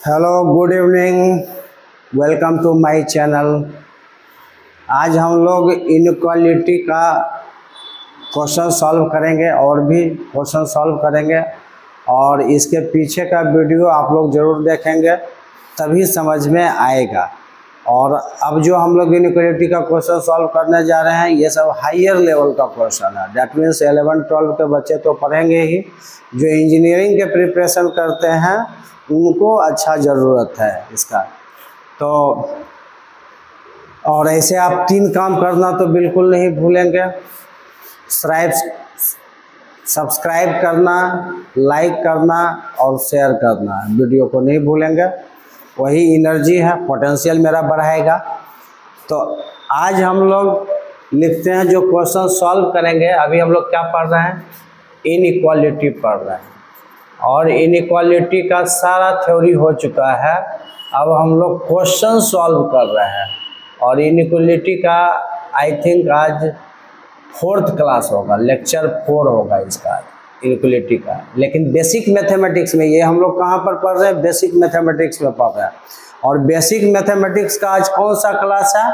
Hello, good evening, welcome to my channel. आज हम लोग इनइक्वालिटी का क्वेश्चन सॉल्व करेंगे और भी क्वेश्चन सॉल्व करेंगे और इसके पीछे का वीडियो आप लोग ज़रूर देखेंगे तभी समझ में आएगा। और अब जो हम लोग इनइक्वालिटी का क्वेश्चन सॉल्व करने जा रहे हैं ये सब हायर लेवल का क्वेश्चन है। दैट मीन्स 11-12 के बच्चे तो पढ़ेंगे ही, जो इंजीनियरिंग के प्रिपरेशन करते हैं उनको अच्छा ज़रूरत है इसका। तो और ऐसे आप 3 काम करना तो बिल्कुल नहीं भूलेंगे। सब्सक्राइब करना, लाइक करना और शेयर करना, वीडियो को नहीं भूलेंगे। वही एनर्जी है, पोटेंशियल मेरा बढ़ाएगा। तो आज हम लोग लिखते हैं जो क्वेश्चन सॉल्व करेंगे। अभी हम लोग क्या पढ़ रहे हैं? इनइक्वालिटी पढ़ रहे हैं और इनइक्वालिटी का सारा थ्योरी हो चुका है। अब हम लोग क्वेश्चन सॉल्व कर रहे हैं और इनइक्वालिटी का आई थिंक आज 4th क्लास होगा, लेक्चर 4 होगा इसका इनइक्वालिटी का। लेकिन बेसिक मैथमेटिक्स में ये हम लोग कहाँ पर पढ़ रहे हैं? बेसिक मैथमेटिक्स में पढ़ रहे हैं। और बेसिक मैथमेटिक्स का आज कौन सा क्लास है?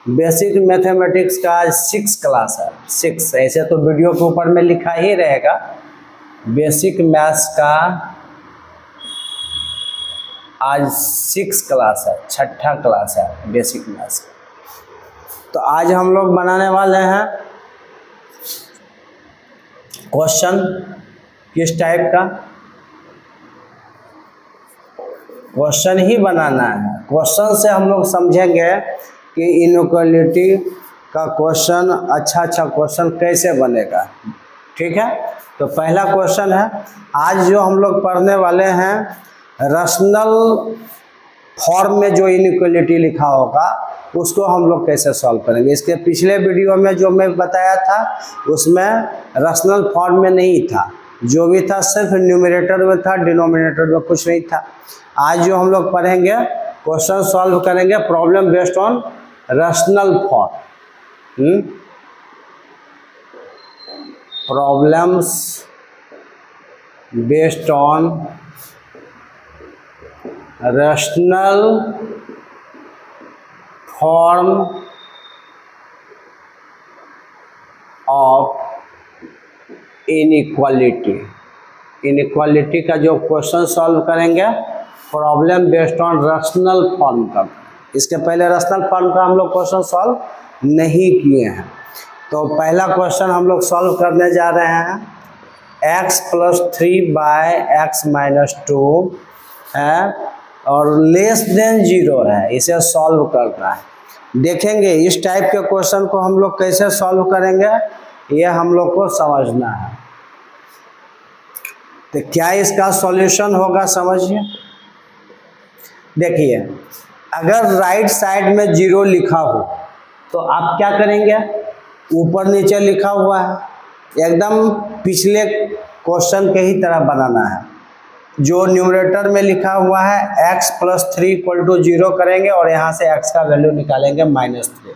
बेसिक मैथमेटिक्स का आज 6 क्लास है। 6 ऐसे तो वीडियो के ऊपर में लिखा ही रहेगा। बेसिक मैथ्स का आज 6 क्लास है, 6ठा क्लास है बेसिक मैथ्स। तो आज हम लोग बनाने वाले हैं क्वेश्चन। किस टाइप का क्वेश्चन ही बनाना है? क्वेश्चन से हम लोग समझेंगे कि इनइक्वालिटी का क्वेश्चन अच्छा क्वेश्चन कैसे बनेगा। ठीक है, तो पहला क्वेश्चन है। आज जो हम लोग पढ़ने वाले हैं रैशनल फॉर्म में जो इनइक्वालिटी लिखा होगा उसको हम लोग कैसे सॉल्व करेंगे। इसके पिछले वीडियो में जो मैं बताया था उसमें रैशनल फॉर्म में नहीं था, जो भी था सिर्फ न्यूमरेटर में था, डिनोमिनेटर में कुछ नहीं था। आज जो हम लोग पढ़ेंगे क्वेश्चन सॉल्व करेंगे problem based on rational form. Problems based on rational form of inequality. Inequality का जो क्वेश्चन सॉल्व करेंगे problem based on rational form का। इसके पहले रैशनल फॉर्म का हम लोग क्वेश्चन सॉल्व नहीं किए हैं। तो पहला क्वेश्चन हम लोग सॉल्व करने जा रहे हैं। x + 3/x - 2 है और लेस देन 0 है, इसे सॉल्व करना है। देखेंगे इस टाइप के क्वेश्चन को हम लोग कैसे सॉल्व करेंगे, ये हम लोग को समझना है। तो क्या इसका सॉल्यूशन होगा समझिए। देखिए, अगर राइट साइड में 0 लिखा हो तो आप क्या करेंगे? ऊपर नीचे लिखा हुआ है, एकदम पिछले क्वेश्चन के ही तरह बनाना है। जो न्यूमरेटर में लिखा हुआ है x + 3 = 0 करेंगे और यहाँ से x का वैल्यू निकालेंगे -3।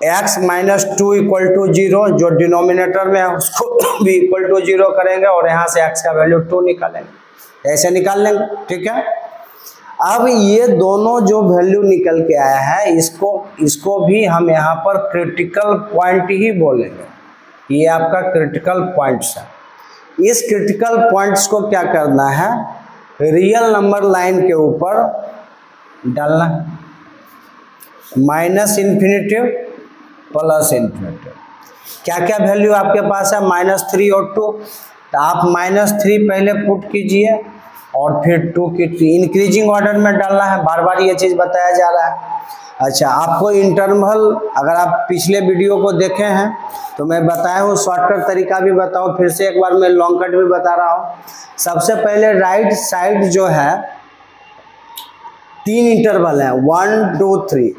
x - 2 = 0, जो डिनोमिनेटर में है उसको भी = 0 करेंगे और यहाँ से x का वैल्यू 2 निकालेंगे। ऐसे निकाल लेंगे। ठीक है, अब ये दोनों जो वैल्यू निकल के आया है इसको भी हम यहाँ पर क्रिटिकल पॉइंट ही बोलेंगे। ये आपका क्रिटिकल पॉइंट्स है। इस क्रिटिकल पॉइंट्स को क्या करना है? रियल नंबर लाइन के ऊपर डालना, -∞ +∞। क्या क्या वैल्यू आपके पास है? -3 और 2। तो आप -3 पहले पुट कीजिए और फिर 2 की इंक्रीजिंग ऑर्डर में डालना है। बार बार ये चीज़ बताया जा रहा है। अच्छा, आपको इंटरवल, अगर आप पिछले वीडियो को देखे हैं तो मैं बताया हूँ, शॉर्टकट तरीका भी बताऊँ, फिर से एक बार मैं लॉन्ग कट भी बता रहा हूँ। सबसे पहले राइट साइड जो है 3 इंटरवल है, 1 2 3,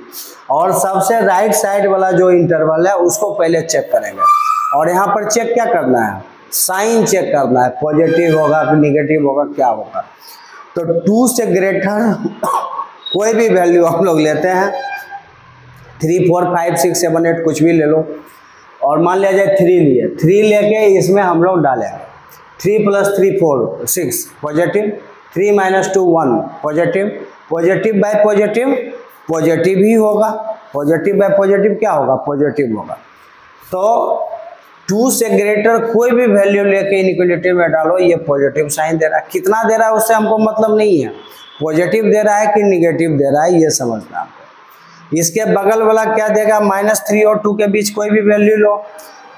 और सबसे राइट साइड वाला जो इंटरवल है उसको पहले चेक करेंगे। और यहाँ पर चेक क्या करना है? साइन चेक करना है, पॉजिटिव होगा कि निगेटिव होगा, क्या होगा। तो 2 से ग्रेटर कोई भी वैल्यू हम लोग लेते हैं, 3 4 5 6 7 8 कुछ भी ले लो। और मान लिया जाए 3 लिए, 3 लेके इसमें हम लोग डालेंगे 3 + 3 4 6 positive, 3 - 2 1 positive, positive by positive positive ही होगा, पॉजिटिव बाय पॉजिटिव क्या होगा, पॉजिटिव होगा। तो 2 से ग्रेटर कोई भी वैल्यू लेके इनइक्वालिटी में डालो, ये पॉजिटिव साइन दे रहा है। कितना दे रहा है उससे हमको मतलब नहीं है, पॉजिटिव दे रहा है कि निगेटिव दे रहा है ये समझना आपको। इसके बगल वाला क्या देगा, -3 और 2 के बीच कोई भी वैल्यू लो,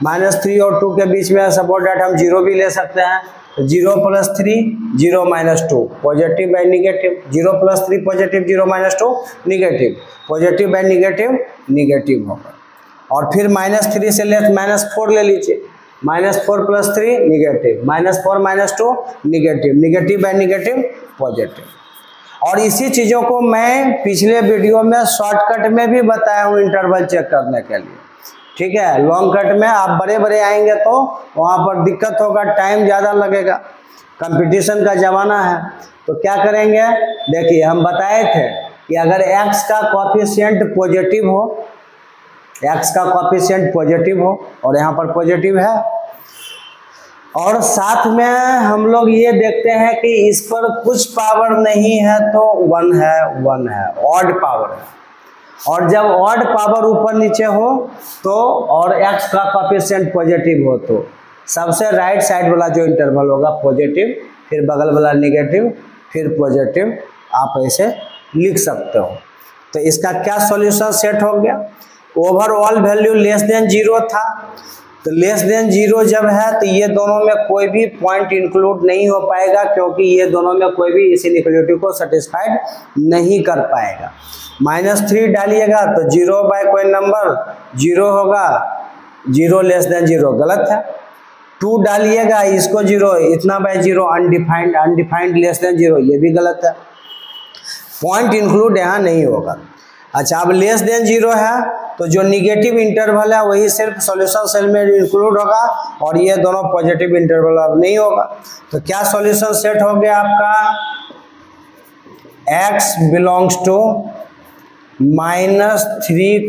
-3 और 2 के बीच में सपोज डेट हम 0 भी ले सकते हैं। तो 0 + 3 0 - 2 positive bye negative, 0 + 3 positive, 0 - 2 negative, positive bye negative negative होगा। और फिर -3 से लेस -4 ले लीजिए, -4 + 3 negative, -4 - 2 negative, negative bye negative positive. और इसी चीज़ों को मैं पिछले वीडियो में शॉर्टकट में भी बताया हूँ इंटरवल चेक करने के लिए, ठीक है। लॉन्ग कट में आप बड़े बड़े आएंगे तो वहाँ पर दिक्कत होगा, टाइम ज़्यादा लगेगा, कंपटीशन का ज़माना है। तो क्या करेंगे, देखिए हम बताए थे कि अगर x का कोएफिशिएंट पॉजिटिव हो, x का कोएफिशिएंट पॉजिटिव हो और यहाँ पर पॉजिटिव है, और साथ में हम लोग ये देखते हैं कि इस पर कुछ पावर नहीं है तो 1 है, 1 है, ऑड पावर है। और जब ऑड पावर ऊपर नीचे हो तो और x का कोएफिशिएंट पॉजिटिव हो तो सबसे राइट साइड वाला जो इंटरवल होगा पॉजिटिव, फिर बगल वाला निगेटिव, फिर पॉजिटिव, आप ऐसे लिख सकते हो। तो इसका क्या सॉल्यूशन सेट हो गया, ओवरऑल वैल्यू लेस देन 0 था, तो लेस देन 0 जब है तो ये दोनों में कोई भी पॉइंट इंक्लूड नहीं हो पाएगा, क्योंकि ये दोनों में कोई भी इस इनइक्वालिटी को सेटिस्फाइड नहीं कर पाएगा। -3 डालिएगा तो 0 बाय कोई नंबर 0 होगा, 0 लेस देन 0 गलत है। 2 डालिएगा इसको 0, इतना by 0 undefined, undefined less than 0 ये भी गलत है, पॉइंट इंक्लूड यहाँ नहीं होगा। अच्छा, अब लेस देन 0 है तो जो निगेटिव इंटरवल है वही सिर्फ सॉल्यूशन सेल में इंक्लूड होगा और ये दोनों पॉजिटिव इंटरवल अब नहीं होगा। तो क्या सॉल्यूशन सेट हो गया आपका, x बिलोंग्स टू -3,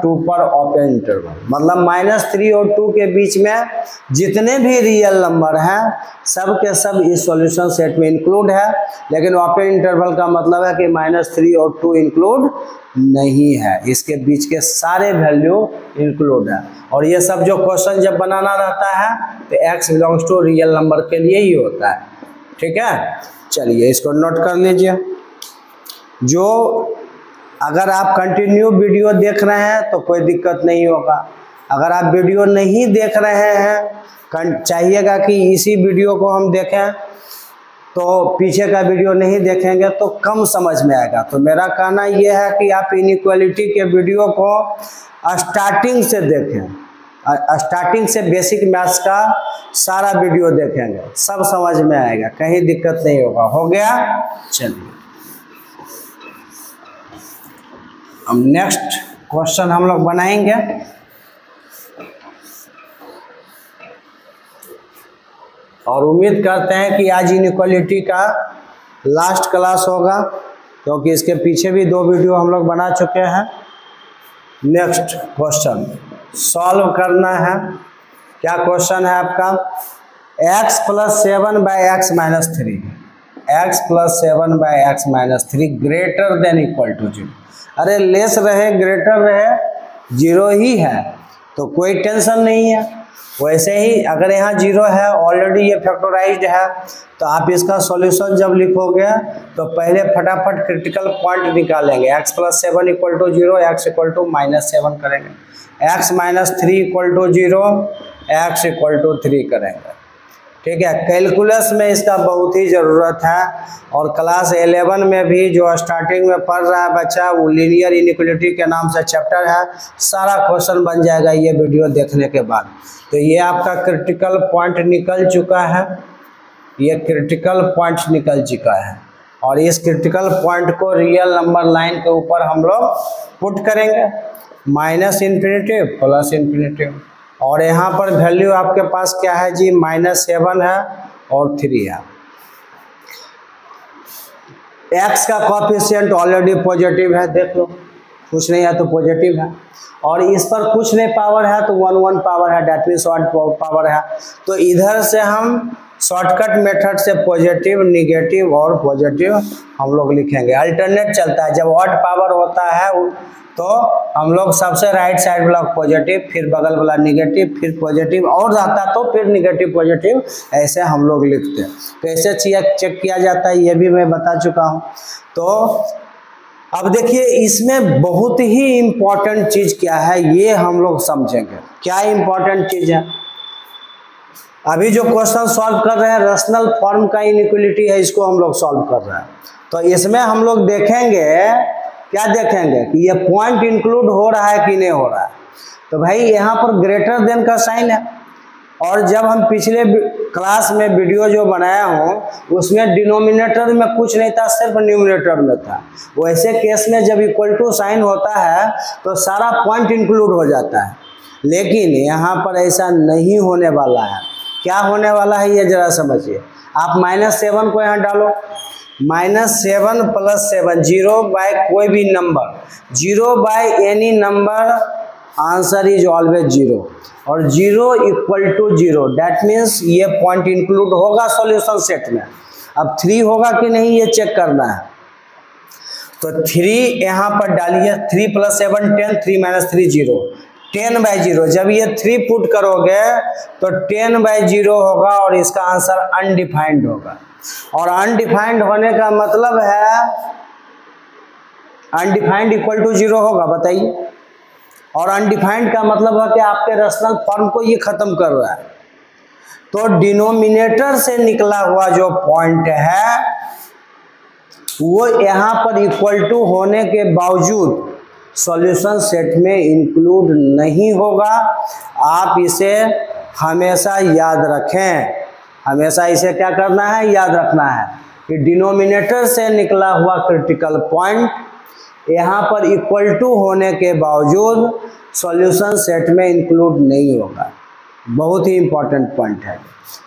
2 पर ओपन इंटरवल, मतलब -3 और 2 के बीच में जितने भी रियल नंबर हैं सब के सब इस सॉल्यूशन सेट में इंक्लूड है, लेकिन ओपन इंटरवल का मतलब है कि -3 और 2 इंक्लूड नहीं है, इसके बीच के सारे वैल्यू इंक्लूड है। और ये सब जो क्वेश्चन जब बनाना रहता है तो x belongs to real number के लिए ही होता है, ठीक है। चलिए इसको नोट कर लीजिए। जो अगर आप कंटिन्यू वीडियो देख रहे हैं तो कोई दिक्कत नहीं होगा, अगर आप वीडियो नहीं देख रहे हैं, चाहिएगा कि इसी वीडियो को हम देखें तो पीछे का वीडियो नहीं देखेंगे तो कम समझ में आएगा। तो मेरा कहना यह है कि आप इनइक्वालिटी के वीडियो को स्टार्टिंग से देखें, स्टार्टिंग से बेसिक मैथ्स का सारा वीडियो देखेंगे, सब समझ में आएगा, कहीं दिक्कत नहीं होगा। हो गया, चलिए अब नेक्स्ट क्वेश्चन हम लोग बनाएंगे। और उम्मीद करते हैं कि आज इनइक्वालिटी का लास्ट क्लास होगा, क्योंकि इसके पीछे भी 2 वीडियो हम लोग बना चुके हैं। नेक्स्ट क्वेश्चन सॉल्व करना है। क्या क्वेश्चन है आपका, x + 7 / x - 3, x + 7 / x - 3 greater than equal to 0। अरे लेस रहे ग्रेटर रहे 0 ही है तो कोई टेंशन नहीं है। वैसे ही अगर यहाँ 0 है, ऑलरेडी ये फैक्टराइज्ड है, तो आप इसका सॉल्यूशन जब लिखोगे तो पहले फटाफट क्रिटिकल पॉइंट निकालेंगे। x + 7 = 0, x = -7 करेंगे, x - 3 = 0, x = 3 करेंगे, ठीक है। कैलकुलस में इसका बहुत ही ज़रूरत है। और क्लास 11 में भी जो स्टार्टिंग में पढ़ रहा है बच्चा, वो लीनियर इनइक्वालिटी के नाम से चैप्टर है, सारा क्वेश्चन बन जाएगा ये वीडियो देखने के बाद। तो ये आपका क्रिटिकल पॉइंट निकल चुका है, ये क्रिटिकल पॉइंट निकल चुका है। और इस क्रिटिकल पॉइंट को रियल नंबर लाइन के ऊपर हम लोग पुट करेंगे, -∞ +∞। और यहाँ पर वैल्यू आपके पास क्या है जी, -7 है और 3 है। x का कोएफिशिएंट ऑलरेडी पॉजिटिव है, देख लो, कुछ नहीं है तो पॉजिटिव है। और इस पर कुछ नहीं पावर है तो 1 1 पावर है, डेट मीन्स ऑड पावर है। तो इधर से हम शॉर्टकट मेथड से पॉजिटिव, निगेटिव और पॉजिटिव हम लोग लिखेंगे। अल्टरनेट चलता है, जब ऑड पावर होता है तो हम लोग सबसे राइट साइड वाला पॉजिटिव, फिर बगल वाला निगेटिव, फिर पॉजिटिव और रहता तो फिर निगेटिव पॉजिटिव, ऐसे हम लोग लिखते हैं। तो ऐसे चेक किया जाता है, ये भी मैं बता चुका हूँ। तो अब देखिए इसमें बहुत ही इम्पोर्टेंट चीज क्या है ये हम लोग समझेंगे। क्या इम्पोर्टेंट चीज है? अभी जो क्वेश्चन सॉल्व कर रहे हैं रेशनल फॉर्म का इनइक्वालिटी है, इसको हम लोग सॉल्व कर रहे हैं। तो इसमें हम लोग देखेंगे, क्या देखेंगे कि ये पॉइंट इंक्लूड हो रहा है कि नहीं हो रहा है। तो भाई यहाँ पर ग्रेटर देन का साइन है, और जब हम पिछले क्लास में वीडियो जो बनाया हूँ उसमें डिनोमिनेटर में कुछ नहीं था, सिर्फ न्यूमरेटर में था। वैसे केस में जब इक्वल टू साइन होता है तो सारा पॉइंट इंक्लूड हो जाता है, लेकिन यहाँ पर ऐसा नहीं होने वाला है। क्या होने वाला है ये जरा समझिए। आप -7 को यहाँ डालो, -7 + 7, 0 बाय कोई भी number, 0 by any number, answer is always 0, और 0 = 0, दैट मीन्स ये पॉइंट इंक्लूड होगा सॉल्यूशन सेट में। अब 3 होगा कि नहीं ये चेक करना है। तो 3 यहाँ पर डालिए, 3 + 7 10, 3 - 3 0, 10/0। जब ये 3 पुट करोगे तो 10/0 होगा और इसका आंसर अनडिफाइंड होगा। और अनडिफाइंड होने का मतलब है अनडिफाइंड = 0 होगा, बताइए। और अनडिफाइंड का मतलब है कि आपके रेशनल फॉर्म को ये खत्म कर रहा है। तो डिनोमिनेटर से निकला हुआ जो पॉइंट है वो यहाँ पर इक्वल टू होने के बावजूद सॉल्यूशन सेट में इंक्लूड नहीं होगा। आप इसे हमेशा याद रखें, हमेशा इसे क्या करना है, याद रखना है कि डिनोमिनेटर से निकला हुआ क्रिटिकल पॉइंट यहाँ पर इक्वल टू होने के बावजूद सॉल्यूशन सेट में इंक्लूड नहीं होगा। बहुत ही इंपॉर्टेंट पॉइंट है,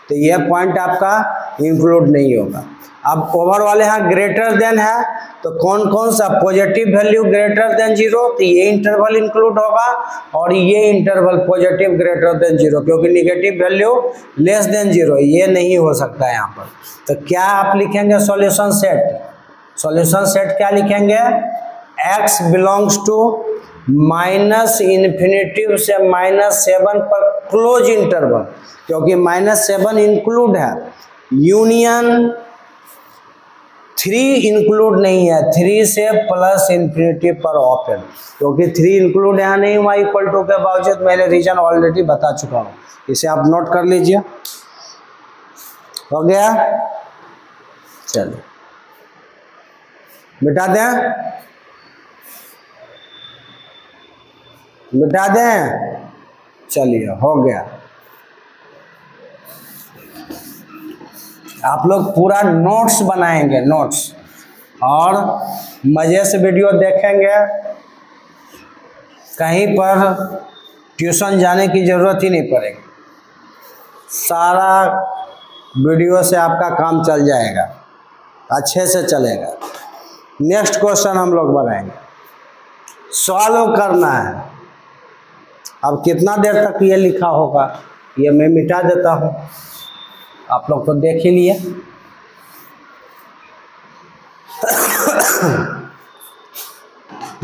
तो यह पॉइंट आपका इंक्लूड नहीं होगा। अब ओवर वाले यहाँ ग्रेटर देन है, तो कौन कौन सा पॉजिटिव वैल्यू ग्रेटर देन 0, तो ये इंटरवल इंक्लूड होगा, और ये इंटरवल पॉजिटिव ग्रेटर देन 0, क्योंकि निगेटिव वैल्यू लेस देन 0 ये नहीं हो सकता है यहाँ पर। तो क्या आप लिखेंगे सॉल्यूशन सेट? सॉल्यूशन सेट क्या लिखेंगे? x बिलोंग्स टू -∞ से -7 पर क्लोज इंटरवल, क्योंकि -7 इंक्लूड है, यूनियन 3 इंक्लूड नहीं है, 3 से +∞ पर ओपन, क्योंकि 3 इंक्लूड यहाँ नहीं हुआ इक्वल टू के बावजूद। मैंने रीजन ऑलरेडी बता चुका हूँ, इसे आप नोट कर लीजिए। हो गया? चलिए मिटा दें, मिटा दें, चलिए हो गया। आप लोग पूरा नोट्स बनाएंगे, नोट्स, और मज़े से वीडियो देखेंगे। कहीं पर ट्यूशन जाने की ज़रूरत ही नहीं पड़ेगी, सारा वीडियो से आपका काम चल जाएगा, अच्छे से चलेगा। नेक्स्ट क्वेश्चन हम लोग बनाएंगे, सॉल्व करना है। अब कितना देर तक ये लिखा होगा ये मैं मिटा देता हूँ, आप लोग तो देख ही लिए।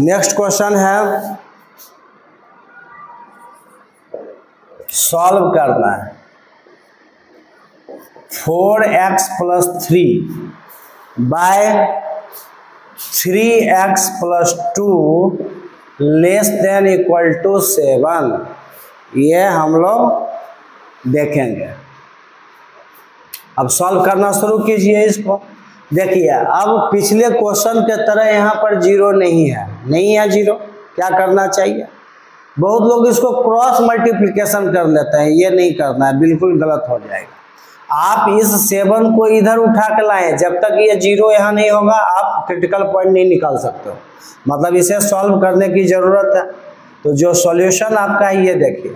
नेक्स्ट क्वेश्चन है, सॉल्व करना है। 4x + 3 by 3x + 2 less than equal to 7, ये हम लोग देखेंगे। अब सॉल्व करना शुरू कीजिए इसको। देखिए अब पिछले क्वेश्चन के तरह यहाँ पर 0 नहीं है, नहीं है 0। क्या करना चाहिए? बहुत लोग इसको क्रॉस मल्टीप्लिकेशन कर लेते हैं, ये नहीं करना है, बिल्कुल गलत हो जाएगा। आप इस 7 को इधर उठा के लाएं, जब तक ये 0 यहाँ नहीं होगा आप क्रिटिकल पॉइंट नहीं निकाल सकते हो, मतलब इसे सॉल्व करने की ज़रूरत है। तो जो सॉल्यूशन आपका है ये देखिए,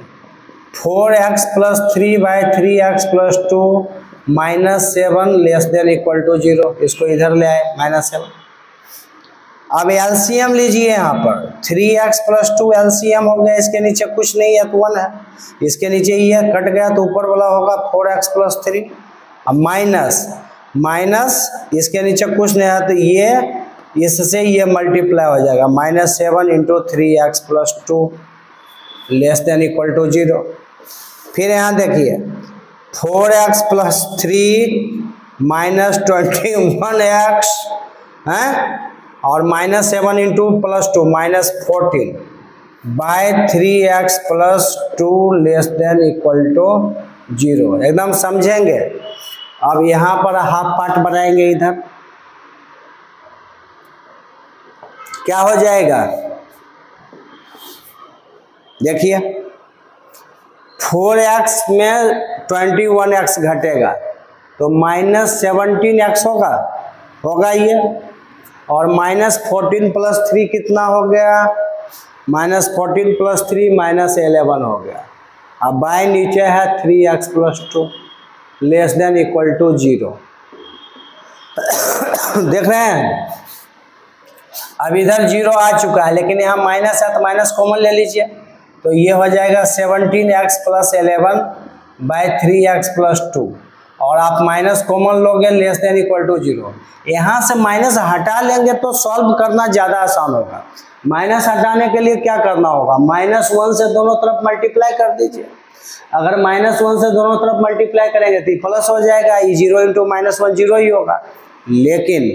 4x + 3 by 3x + 2 -7 less than equal to 0, इसको इधर ले आए -7। अब एलसीएम लीजिए, यहाँ पर 3x + 2 एलसीएम हो गया, इसके नीचे कुछ नहीं है तो 1 है, इसके नीचे ये कट गया तो ऊपर वाला होगा 4x + 3, अब माइनस माइनस इसके नीचे कुछ नहीं है तो ये इससे ये मल्टीप्लाई हो जाएगा, -7 into 3x plus 2 less than equal to 0। फिर यहाँ देखिए 4x प्लस 3 माइनस 21x है और -7 into plus 2 -14 by 3x plus 2 less than equal to 0। एकदम समझेंगे। अब यहाँ पर हाफ पार्ट बनाएंगे, इधर क्या हो जाएगा देखिए 4x में 21x घटेगा तो -17x होगा ये, और -14 प्लस 3 कितना हो गया, -14 प्लस 3 -11 हो गया। अब बाय नीचे है 3x plus 2 less than equal to 0। देख रहे हैं अब इधर 0 आ चुका है, लेकिन यहाँ माइनस है तो माइनस कॉमन ले लीजिए, तो ये हो जाएगा 17x plus 11 bye 3x plus 2, और आप माइनस कॉमन लोगे लेस देन इक्वल टू 0। यहाँ से माइनस हटा लेंगे तो सॉल्व करना ज़्यादा आसान होगा। माइनस हटाने के लिए क्या करना होगा, -1 से दोनों तरफ मल्टीप्लाई कर दीजिए। अगर -1 से दोनों तरफ मल्टीप्लाई करेंगे तो प्लस हो जाएगा, ये 0 इंटू -1 0 ही होगा। लेकिन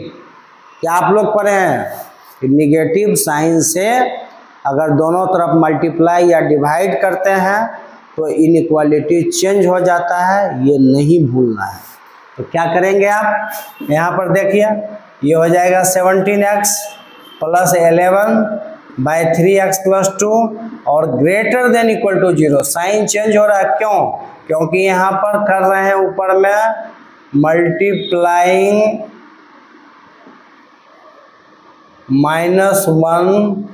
क्या आप लोग पढ़े हैं कि निगेटिव साइन से अगर दोनों तरफ मल्टीप्लाई या डिवाइड करते हैं तो इनइक्वालिटी चेंज हो जाता है, ये नहीं भूलना है। तो क्या करेंगे आप, यहाँ पर देखिए ये हो जाएगा 17x plus 11 bye 3x plus 2 और greater than equal to 0। Sign change हो रहा है, क्यों, क्योंकि यहाँ पर कर रहे हैं ऊपर में मल्टीप्लाइंग -1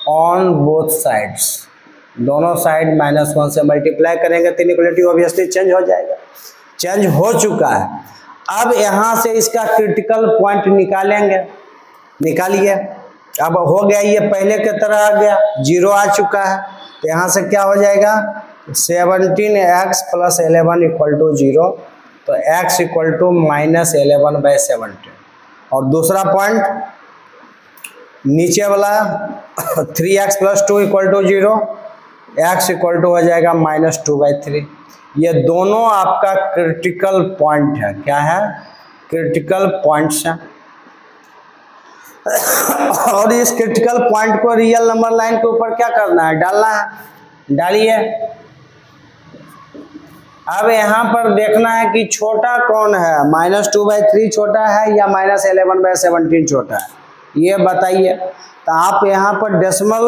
ऑन बोथ साइड्स, दोनों साइड -1 से मल्टीप्लाई करेंगे तो इनइक्वालिटी ऑब्वियसली चेंज हो जाएगा। चेंज हो चुका है। अब यहाँ से इसका क्रिटिकल पॉइंट निकालेंगे, निकालिए। अब हो गया, ये पहले की तरह आ गया, 0 आ चुका है, तो यहाँ से क्या हो जाएगा 17x प्लस 11 इक्वल टू 0, तो x इक्वल टू -11 बाय 17। और दूसरा पॉइंट नीचे वाला 3x plus 2 equal to 0, x equal to हो जाएगा -2 बाई 3। ये दोनों आपका क्रिटिकल पॉइंट है। क्या है, क्रिटिकल पॉइंट्स हैं। और इस क्रिटिकल पॉइंट को रियल नंबर लाइन के ऊपर क्या करना है, डालना है, डालिए। अब यहाँ पर देखना है कि छोटा कौन है, -2 बाई 3 छोटा है या -11 बाई 17 छोटा है, ये बताइए। तो आप यहाँ पर डेसिमल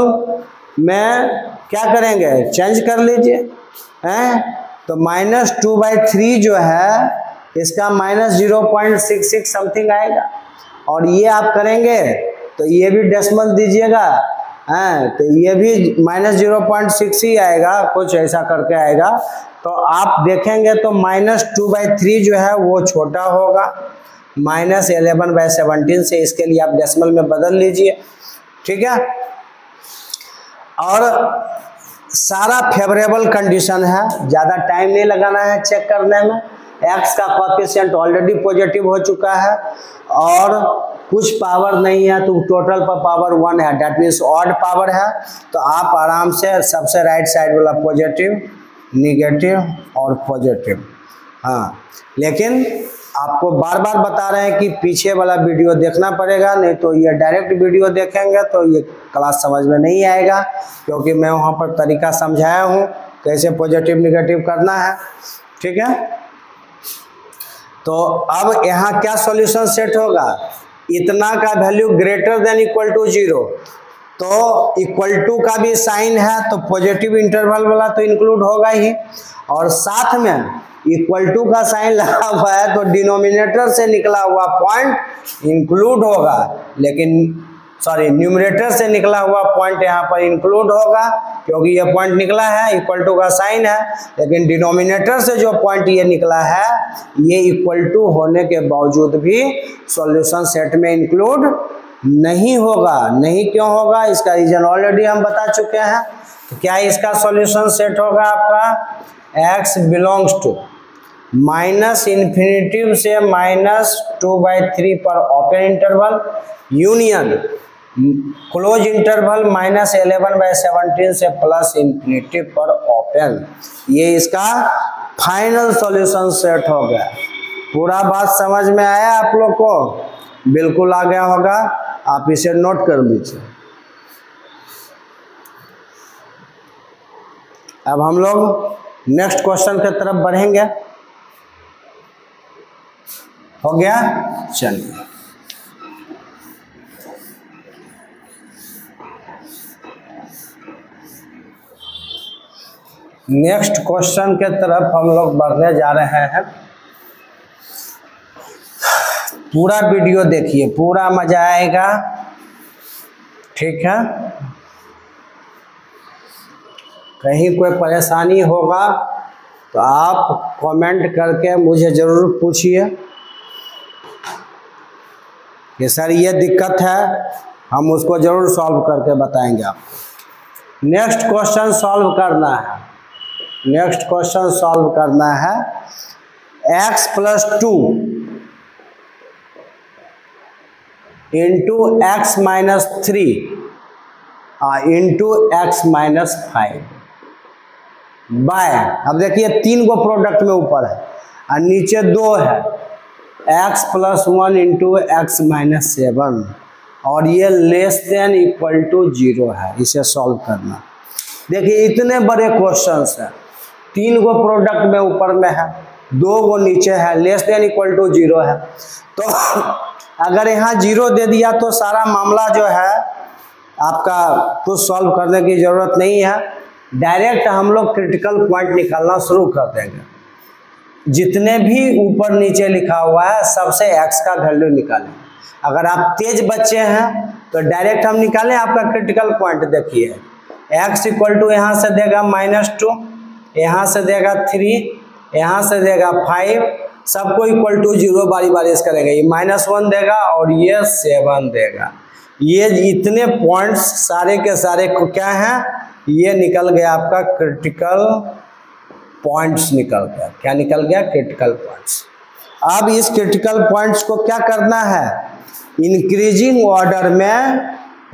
में क्या करेंगे, चेंज कर लीजिए हैं। तो -2 बाई 3 जो है इसका -0.66 समथिंग आएगा, और ये आप करेंगे तो ये भी डेसिमल दीजिएगा हैं, तो ये भी -0.6 ही आएगा, कुछ ऐसा करके आएगा। तो आप देखेंगे तो -2 बाई 3 जो है वो छोटा होगा -11 बाई 17 से, इसके लिए आप डेसिमल में बदल लीजिए, ठीक है। और सारा फेवरेबल कंडीशन है, ज़्यादा टाइम नहीं लगाना है चेक करने में। x का कोएफिशिएंट ऑलरेडी पॉजिटिव हो चुका है और कुछ पावर नहीं है, तो टोटल पर पावर 1 है, डैट मीन्स ऑड पावर है। तो आप आराम से सबसे राइट साइड वाला पॉजिटिव, निगेटिव और पॉजिटिव, हाँ। लेकिन आपको बार बार बता रहे हैं कि पीछे वाला वीडियो देखना पड़ेगा, नहीं तो ये डायरेक्ट वीडियो देखेंगे तो ये क्लास समझ में नहीं आएगा, क्योंकि मैं वहाँ पर तरीका समझाया हूँ कैसे पॉजिटिव निगेटिव करना है, ठीक है। तो अब यहाँ क्या सॉल्यूशन सेट होगा, इतना का value greater than equal to 0, तो इक्वल टू का भी साइन है तो पॉजिटिव इंटरवल वाला तो इंक्लूड होगा ही, और साथ में इक्वल टू का साइन लगा हुआ है तो डिनोमिनेटर से निकला हुआ पॉइंट इंक्लूड होगा, लेकिन सॉरी न्यूमरेटर से निकला हुआ पॉइंट यहाँ पर इंक्लूड होगा, क्योंकि ये पॉइंट निकला है, इक्वल टू का साइन है, लेकिन डिनोमिनेटर से जो पॉइंट ये निकला है ये इक्वल टू होने के बावजूद भी सॉल्यूशन सेट में इंक्लूड नहीं होगा। नहीं क्यों होगा, इसका रीजन ऑलरेडी हम बता चुके हैं। तो क्या इसका सॉल्यूशन सेट होगा आपका x belongs to minus infinity से -2/3 पर open interval, union close interval -11/17 से प्लस इन्फिनिटी पर ओपन। ये इसका फाइनल सॉल्यूशन सेट हो गया। पूरा बात समझ में आया आप लोग को? बिल्कुल आ गया होगा, आप इसे नोट कर लीजिए। अब हम लोग नेक्स्ट क्वेश्चन की तरफ बढ़ेंगे। हो गया? चलिए नेक्स्ट क्वेश्चन के तरफ हम लोग बढ़ने जा रहे हैं। पूरा वीडियो देखिए, पूरा मजा आएगा, ठीक है? कहीं कोई परेशानी होगा तो आप कमेंट करके मुझे ज़रूर पूछिए कि सर ये दिक्कत है, हम उसको ज़रूर सॉल्व करके बताएंगे आपको। नेक्स्ट क्वेश्चन सॉल्व करना है। नेक्स्ट क्वेश्चन सॉल्व करना है x + 2 into x - 3 into x - 5 by, अब देखिए 3 गो प्रोडक्ट में ऊपर है और नीचे 2 है, x + 1 इंटू x - 7 और ये लेस देन इक्वल टू 0 है। इसे सॉल्व करना। देखिए इतने बड़े क्वेश्चंस हैं, 3 गो प्रोडक्ट में ऊपर में है, 2 गो नीचे है, लेस देन इक्वल टू 0 है। तो अगर यहाँ 0 दे दिया तो सारा मामला जो है आपका कुछ सॉल्व करने की ज़रूरत नहीं है, डायरेक्ट हम लोग क्रिटिकल पॉइंट निकालना शुरू कर देंगे। जितने भी ऊपर नीचे लिखा हुआ है सबसे x का वैल्यू निकालें। अगर आप तेज बच्चे हैं तो डायरेक्ट हम निकालें आपका क्रिटिकल पॉइंट। देखिए x इक्वल टू यहाँ से देगा -2, यहाँ से देगा 3, यहाँ से देगा 5, सबको इक्वल टू 0 बारी बारी से करेंगे। ये -1 देगा और ये 7 देगा। ये इतने पॉइंट्स सारे के सारे को क्या हैं, ये निकल गया आपका क्रिटिकल पॉइंट्स निकल गया। क्या निकल गया? Critical points. अब इस क्रिटिकल पॉइंट्स को क्या करना है, इंक्रीजिंग ऑर्डर में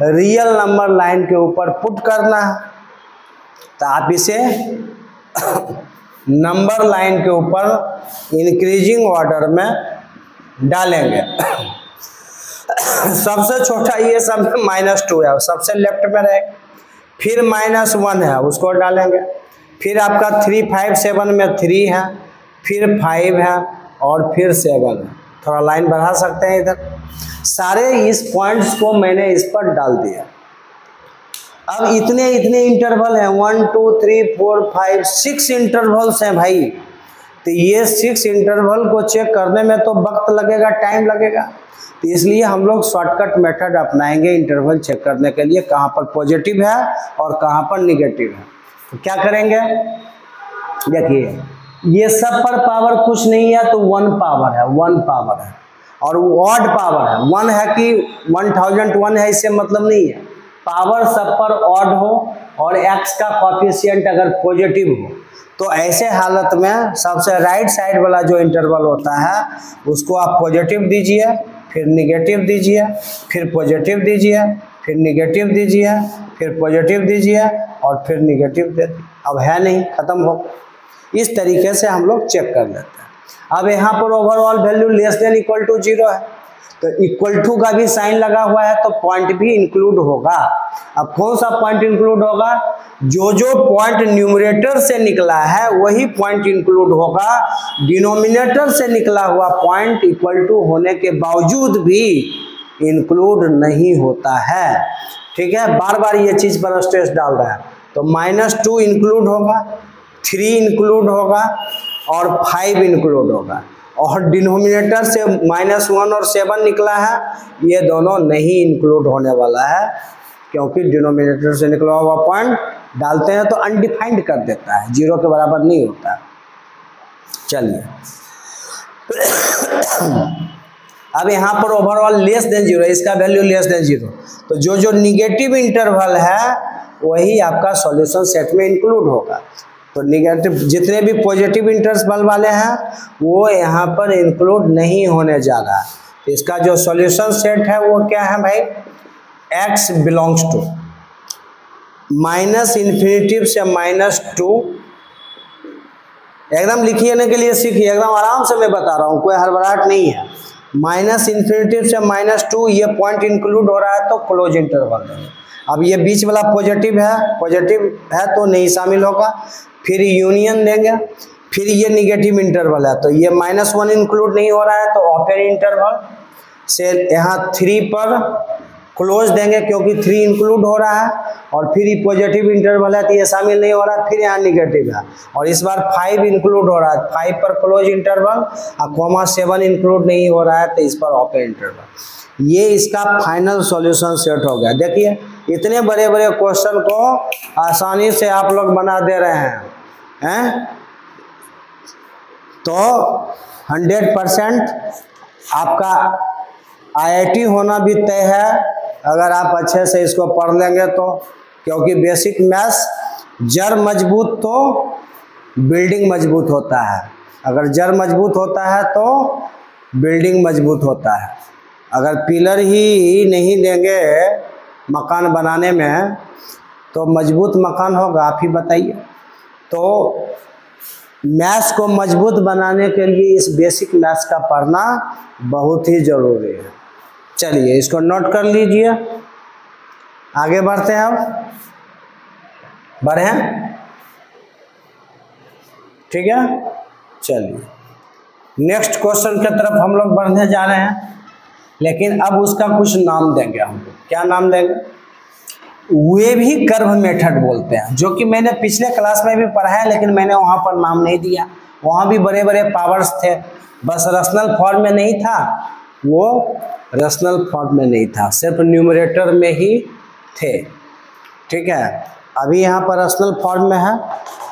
रियल नंबर लाइन के ऊपर पुट करना है। तो आप इसे नंबर लाइन के ऊपर इंक्रीजिंग ऑर्डर में डालेंगे। सबसे छोटा ये सब -2 है, सबसे लेफ्ट में रहेगा। फिर -1 है, उसको डालेंगे। फिर आपका 3, 5, 7 में 3 है, फिर 5 है और फिर 7 है। थोड़ा लाइन बढ़ा सकते हैं इधर। सारे इस पॉइंट्स को मैंने इस पर डाल दिया। अब इतने इंटरवल हैं, 1 2 3 4 5 6 इंटरवल्स हैं भाई। तो ये 6 इंटरवल को चेक करने में तो वक्त लगेगा, टाइम लगेगा। तो इसलिए हम लोग शॉर्टकट मेथड अपनाएंगे इंटरवल चेक करने के लिए, कहाँ पर पॉजिटिव है और कहाँ पर निगेटिव है। तो क्या करेंगे, देखिए ये सब पर पावर कुछ नहीं है तो 1 पावर है, 1 पावर है और ऑड पावर है। 1 है कि 1001 है, इससे मतलब नहीं है। पावर सब पर ऑड हो और x का कोफिशिएंट अगर पॉजिटिव हो तो ऐसे हालत में सबसे राइट साइड वाला जो इंटरवल होता है उसको आप पॉजिटिव दीजिए, फिर निगेटिव दीजिए, फिर पॉजिटिव दीजिए, फिर निगेटिव दीजिए, फिर पॉजिटिव दीजिए और फिर निगेटिव दे दीजिए। अब है नहीं, खत्म हो। इस तरीके से हम लोग चेक कर लेते हैं। अब यहाँ पर overall value less than equal to 0 है, तो इक्वल टू का भी साइन लगा हुआ है तो पॉइंट भी इंक्लूड होगा। अब कौन सा पॉइंट इंक्लूड होगा, जो पॉइंट न्यूमरेटर से निकला है वही पॉइंट इंक्लूड होगा। डिनोमिनेटर से निकला हुआ पॉइंट इक्वल टू होने के बावजूद भी इंक्लूड नहीं होता है। ठीक है, बार बार ये चीज पर स्ट्रेस डाल रहा है। तो -2 इंक्लूड होगा, 3 इंक्लूड होगा और 5 इंक्लूड होगा। और डिनोमिनेटर से -1 और 7 निकला है, ये दोनों नहीं इंक्लूड होने वाला है, क्योंकि डिनोमिनेटर से निकला हुआ पॉइंट डालते हैं तो अनडिफाइंड कर देता है, 0 के बराबर नहीं होता। चलिए अब यहाँ पर ओवरऑल लेस देन 0, इसका वैल्यू लेस देन 0, तो जो निगेटिव इंटरवल है वही आपका सॉल्यूशन सेट में इंक्लूड होगा। तो निगेटिव जितने भी पॉजिटिव इंटरवल वाले हैं वो यहाँ पर इंक्लूड नहीं होने जा रहा है। तो इसका जो सॉल्यूशन सेट है वो क्या है भाई, x बिलोंग्स टू -∞ से -2, एकदम लिखने के लिए सीखिए, एकदम आराम से मैं बता रहा हूँ, कोई हड़बड़ाहट नहीं है। -∞ से -2 ये पॉइंट इंक्लूड हो रहा है तो क्लोज इंटरवल है। अब ये बीच वाला पॉजिटिव है तो नहीं शामिल होगा, फिर यूनियन देंगे, फिर ये निगेटिव इंटरवल है तो ये -1 इंक्लूड नहीं हो रहा है तो ओपन इंटरवल से यहाँ 3 पर क्लोज देंगे क्योंकि 3 इंक्लूड हो रहा है, और फिर ये पॉजिटिव इंटरवल है तो ये शामिल नहीं हो रहा है, फिर यहाँ निगेटिव है, और इस बार 5 इंक्लूड हो रहा है, 5 पर क्लोज इंटरवल और -7 इंक्लूड नहीं हो रहा है तो इस पर ओपन इंटरवल। ये इसका फाइनल सॉल्यूशन सेट हो गया। देखिए इतने बड़े बड़े क्वेश्चन को आसानी से आप लोग बना दे रहे हैं तो 100% आपका IIT होना भी तय है अगर आप अच्छे से इसको पढ़ लेंगे तो, क्योंकि बेसिक मैथ्स जड़ मजबूत तो बिल्डिंग मजबूत होता है, अगर जड़ मजबूत होता है तो बिल्डिंग मजबूत होता है। अगर पिलर ही नहीं देंगे मकान बनाने में तो मजबूत मकान होगा, आप ही बताइए। तो मैथ्स को मजबूत बनाने के लिए इस बेसिक मैथ्स का पढ़ना बहुत ही ज़रूरी है। चलिए इसको नोट कर लीजिए, आगे बढ़ते हैं। अब बढ़ें, ठीक है। चलिए नेक्स्ट क्वेश्चन की तरफ हम लोग बढ़ने जा रहे हैं, लेकिन अब उसका कुछ नाम देंगे हम लोग। क्या नाम देंगे? वेवी कर्व मेथड बोलते हैं, जो कि मैंने पिछले क्लास में भी पढ़ा है, लेकिन मैंने वहाँ पर नाम नहीं दिया। वहाँ भी बड़े बड़े पावर्स थे, बस रैशनल फॉर्म में नहीं था, वो रैशनल फॉर्म में नहीं था, सिर्फ न्यूमरेटर में ही थे, ठीक है। अभी यहाँ पर रैशनल फॉर्म में है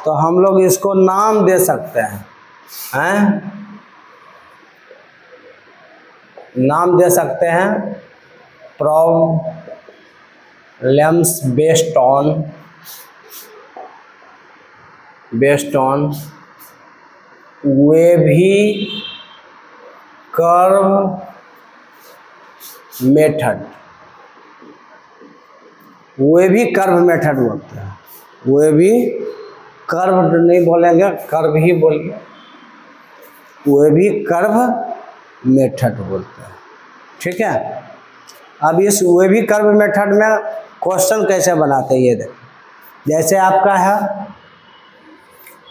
तो हम लोग इसको नाम दे सकते हैं, नाम दे सकते हैं problems based on wavy curve method. Wavy curve method बोलते हैं, वेवी कर्व नहीं बोलेंगे, कर्व ही बोलिए, वेवी कर्व मेथड बोलते हैं, ठीक है। अब इस वेवी कर्व मेथड में क्वेश्चन कैसे बनाते हैं ये देखिए, जैसे आपका है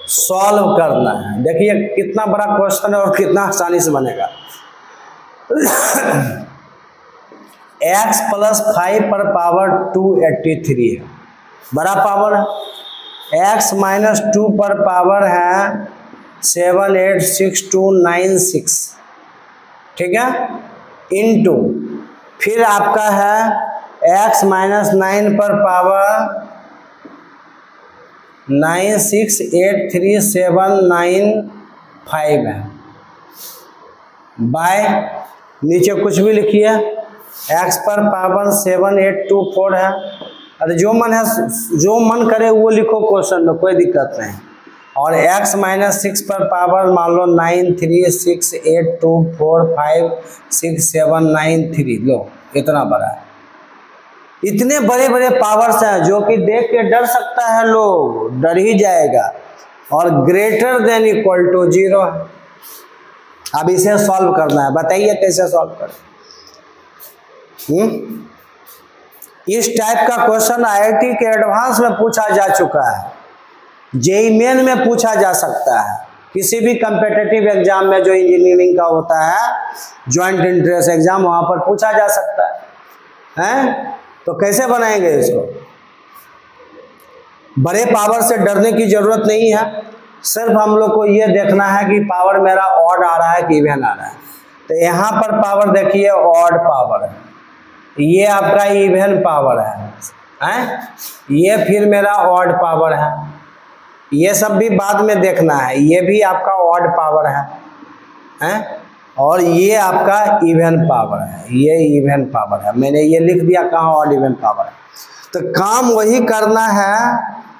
सॉल्व करना है, देखिए कितना बड़ा क्वेश्चन है और कितना आसानी से बनेगा। x + 5 पर पावर 283 है, बड़ा पावर है। x - 2 पर पावर है 786,296, ठीक है, इनटू फिर आपका है x - 9 पर पावर 9683795 है, बाय नीचे कुछ भी लिखिए, x पर पावर 7824 है। अरे जो मन करे वो लिखो क्वेश्चन में, कोई दिक्कत नहीं। और x - 6 पर पावर मान लो 936824567993, लो इतना बड़ा है। इतने बड़े बड़े पावर्स हैं जो कि देख के डर सकता है लोग, डर ही जाएगा, और ग्रेटर देन इक्वल टू 0 है। अब इसे सॉल्व करना है, बताइए कैसे सॉल्व करें। इस टाइप का क्वेश्चन IIT के एडवांस में पूछा जा चुका है, JEE मेन में पूछा जा सकता है, किसी भी कम्पिटिटिव एग्जाम में जो इंजीनियरिंग का होता है, ज्वाइंट एंट्रेंस एग्जाम, वहां पर पूछा जा सकता है। तो कैसे बनाएंगे इसको? बड़े पावर से डरने की जरूरत नहीं है, सिर्फ हम लोग को ये देखना है कि पावर मेरा ऑड आ रहा है कि इवन आ रहा है। तो यहाँ पर पावर देखिए ऑड पावर है, ये आपका इवन पावर है, ये फिर मेरा ऑड पावर है, ये सब भी बाद में देखना है, ये भी आपका ऑड पावर है, और ये आपका इवन पावर है, ये इवन पावर है। मैंने ये लिख दिया कहाँ ऑड इवन पावर है। तो काम वही करना है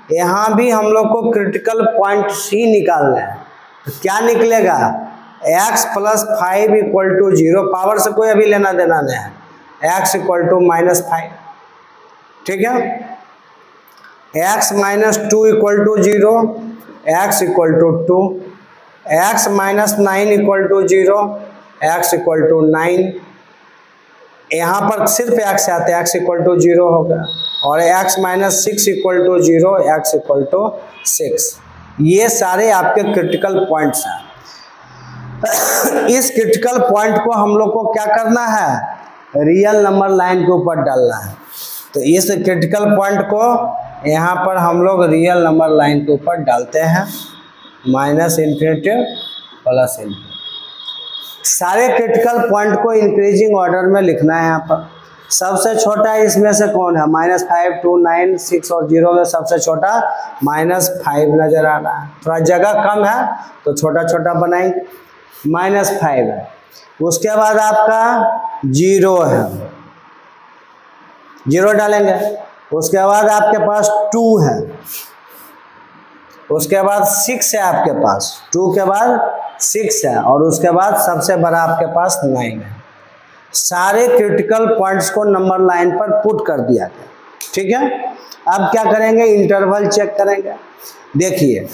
यहाँ भी हम लोग को क्रिटिकल पॉइंट ही निकालना है। तो क्या निकलेगा, x + 5 = 0, पावर से कोई अभी लेना देना नहीं है, x = -5, ठीक है। x - 2 = 0, x = 2, x - 9 = 0, x = 9, यहाँ पर सिर्फ x आते हैं, x = 0 होगा, और x - 6 = 0, x = 6। ये सारे आपके क्रिटिकल पॉइंट्स हैं। इस क्रिटिकल पॉइंट को हम लोग को क्या करना है, रियल नंबर लाइन के ऊपर डालना है। तो इस क्रिटिकल पॉइंट को यहाँ पर हम लोग रियल नंबर लाइन के ऊपर डालते हैं, -∞ +∞। सारे क्रिटिकल पॉइंट को इंक्रीजिंग ऑर्डर में लिखना है। यहाँ पर सबसे छोटा इसमें से कौन है, -5, 2, 9, 6 और 0 में सबसे छोटा -5 नजर आ रहा है। थोड़ा जगह कम है तो छोटा छोटा बनाएंगे, -5 है। उसके बाद आपका 0 है, 0 डालेंगे। उसके बाद आपके पास 2 है, उसके बाद 6 है आपके पास, 2 के बाद 6 है, और उसके बाद सबसे बड़ा आपके पास 9 है। सारे क्रिटिकल पॉइंट्स को नंबर लाइन पर पुट कर दिया गया, ठीक है। अब क्या करेंगे, इंटरवल चेक करेंगे। देखिए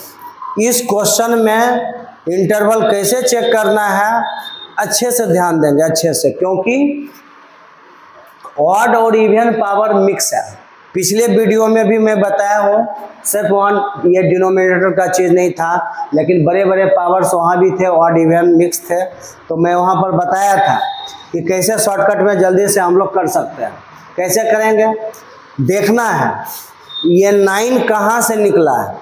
इस क्वेश्चन में इंटरवल कैसे चेक करना है, अच्छे से ध्यान देंगे, अच्छे से, क्योंकि ऑड और इवन पावर मिक्स है। पिछले वीडियो में भी मैं बताया हूँ, सिर्फ ये डिनोमिनेटर का चीज़ नहीं था, लेकिन बड़े बड़े पावर्स वहाँ भी थे, ऑड इवन मिक्स थे। तो मैं वहाँ पर बताया था कि कैसे शॉर्टकट में जल्दी से हम लोग कर सकते हैं। कैसे करेंगे, देखना है ये 9 कहाँ से निकला है,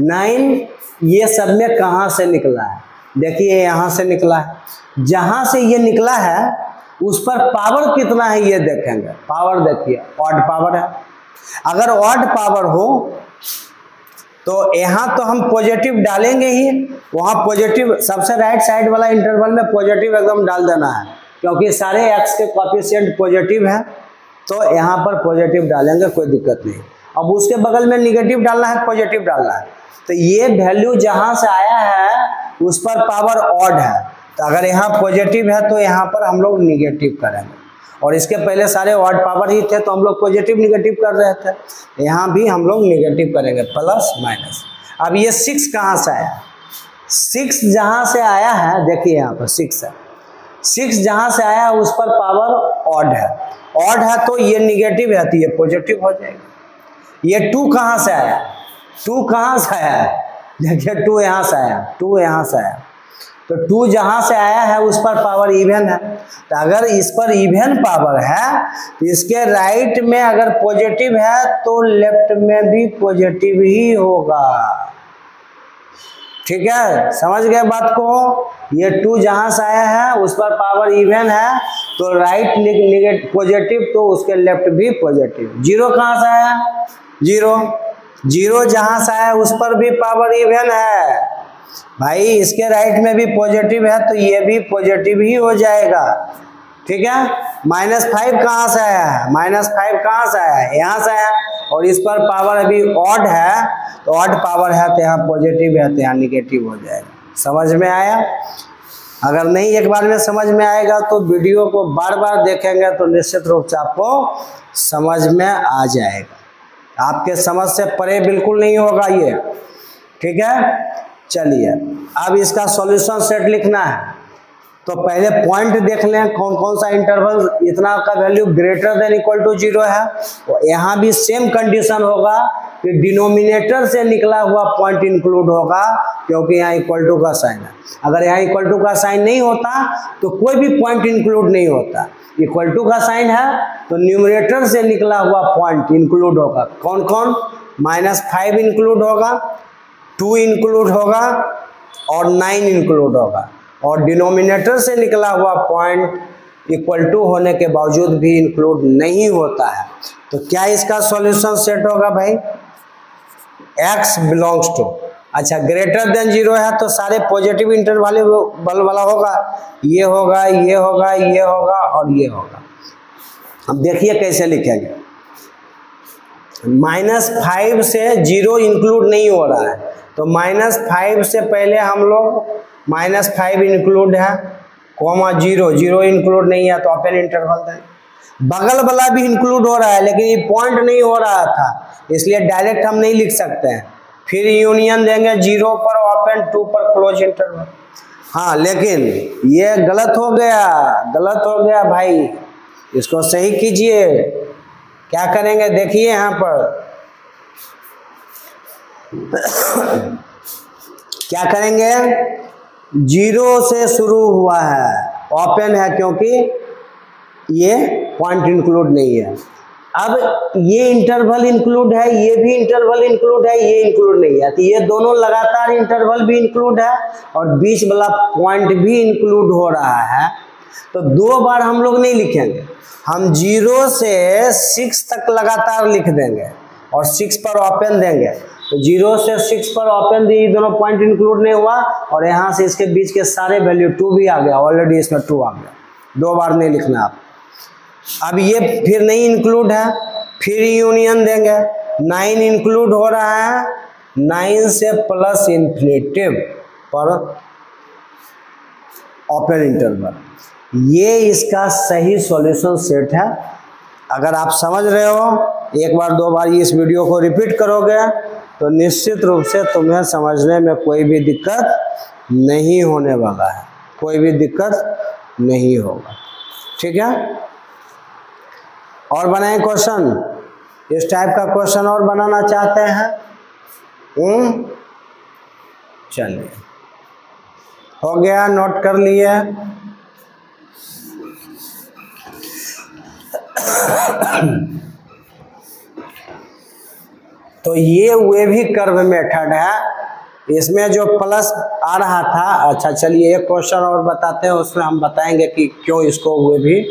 9 ये सब में कहाँ से निकला है। देखिए यहाँ से निकला है, जहाँ से ये निकला है उस पर पावर कितना है ये देखेंगे। पावर देखिए ऑड पावर है, अगर ऑड पावर हो तो यहाँ तो हम पॉजिटिव डालेंगे ही, वहाँ पॉजिटिव सबसे राइट साइड वाला इंटरवल में पॉजिटिव एकदम डाल देना है, क्योंकि सारे x के कोएफिशिएंट पॉजिटिव है, तो यहाँ पर पॉजिटिव डालेंगे, कोई दिक्कत नहीं। अब उसके बगल में निगेटिव डालना है, पॉजिटिव डालना है, तो ये वैल्यू जहाँ से आया है उस पर पावर ऑड है, तो अगर यहाँ पॉजिटिव है तो यहाँ पर हम लोग निगेटिव करेंगे। और इसके पहले सारे ऑड पावर ही थे तो हम लोग पॉजिटिव निगेटिव कर रहे थे, यहाँ भी हम लोग निगेटिव करेंगे, प्लस माइनस। अब ये 6 कहाँ से आया, 6 जहाँ से आया है, देखिए यहाँ पर 6 है, 6 जहाँ से आया उस पर पावर ऑड है, ऑड है तो ये निगेटिव है तो ये पॉजिटिव हो जाएगा। ये 2 कहाँ से आया, 2 कहाँ से आया, देखिए 2 यहाँ से आया, 2 यहाँ से आया, तो 2 जहाँ से आया है उस पर पावर इवन है, तो अगर इस पर इवन पावर है तो इसके राइट में अगर पॉजिटिव है तो लेफ्ट में भी पॉजिटिव ही होगा, ठीक है, समझ गए बात को। ये 2 जहाँ से आया है उस पर पावर इवन है तो राइट निगेटिव पॉजिटिव, तो उसके लेफ्ट भी पॉजिटिव। 0 कहाँ से आया, 0 जहाँ से आया उस पर भी पावर इवन है भाई, इसके राइट में भी पॉजिटिव है तो ये भी पॉजिटिव ही हो जाएगा, ठीक है। -5 कहाँ से आया है, -5 कहाँ से आया है, यहाँ से आया, और इस पर पावर अभी ऑड है, तो ऑड पावर है तो यहाँ पॉजिटिव है तो यहाँ निगेटिव हो जाएगा। समझ में आया? अगर नहीं एक बार में समझ में आएगा तो वीडियो को बार बार देखेंगे तो निश्चित रूप से आपको समझ में आ जाएगा, आपके समझ से परे बिल्कुल नहीं होगा ये, ठीक है। चलिए अब इसका सॉल्यूशन सेट लिखना है, तो पहले पॉइंट देख लें कौन कौन सा इंटरवल इतना का value greater than equal to 0 है। तो यहाँ भी सेम कंडीशन होगा कि डिनोमिनेटर से निकला हुआ पॉइंट इंक्लूड होगा, क्योंकि यहाँ इक्वल टू का साइन है। अगर यहाँ इक्वल टू का साइन नहीं होता तो कोई भी पॉइंट इंक्लूड नहीं होता। इक्वल टू का साइन है तो न्यूमरेटर से निकला हुआ पॉइंट इंक्लूड होगा। कौन कौन, -5 इंक्लूड होगा, 2 इंक्लूड होगा और 9 इंक्लूड होगा, और डिनोमिनेटर से निकला हुआ पॉइंट इक्वल टू होने के बावजूद भी इंक्लूड नहीं होता है। तो क्या इसका सॉल्यूशन सेट होगा भाई, x बिलोंग्स टू, अच्छा ग्रेटर देन 0 है तो सारे पॉजिटिव इंटरवल वाला होगा, ये होगा, ये होगा, ये होगा और ये होगा। अब देखिए कैसे लिखेंगे, -5 से 0 इंक्लूड नहीं हो रहा है, तो -5 से पहले हम लोग -5 इंक्लूड है, कॉमा 0 इंक्लूड नहीं है तो ओपन इंटरवल दें। बगल वाला भी इंक्लूड हो रहा है लेकिन ये पॉइंट नहीं हो रहा था, इसलिए डायरेक्ट हम नहीं लिख सकते हैं। फिर यूनियन देंगे 0 पर ओपन, 2 पर क्लोज इंटरवल। हाँ, लेकिन ये गलत हो गया भाई, इसको सही कीजिए। क्या करेंगे देखिए यहाँ पर क्या करेंगे, 0 से शुरू हुआ है, ओपन है क्योंकि ये पॉइंट इंक्लूड नहीं है। अब ये इंटरवल इंक्लूड है, ये भी इंटरवल इंक्लूड है, ये इंक्लूड नहीं है, तो ये दोनों लगातार इंटरवल भी इंक्लूड है और बीच वाला पॉइंट भी इंक्लूड हो रहा है। तो 2 बार हम लोग नहीं लिखेंगे, हम 0 से 6 तक लगातार लिख देंगे और 6 पर ओपन देंगे। तो 0 से 6 पर ओपन दी, दोनों पॉइंट इंक्लूड नहीं हुआ और यहाँ से इसके बीच के सारे वैल्यू 2 भी आ गया, ऑलरेडी इसमें 2 आ गया। 2 बार नहीं लिखना आप। अब ये फिर नहीं इंक्लूड है, फिर यूनियन देंगे, 9 इंक्लूड हो रहा है, 9 से प्लस इन्फिनेटिव पर ओपन इंटरवल। ये इसका सही सॉल्यूशन सेट है। अगर आप समझ रहे हो, एक बार 2 बार इस वीडियो को रिपीट करोगे तो निश्चित रूप से तुम्हें समझने में कोई भी दिक्कत नहीं होने वाला है, कोई भी दिक्कत नहीं होगा। ठीक है, और बनाए क्वेश्चन, इस टाइप का क्वेश्चन और बनाना चाहते हैं? चलिए, हो गया, नोट कर लिए। तो ये वेवी कर्व मेथड है, इसमें जो प्लस आ रहा था। अच्छा चलिए, एक क्वेश्चन और बताते हैं, उसमें हम बताएंगे कि क्यों इसको वेवी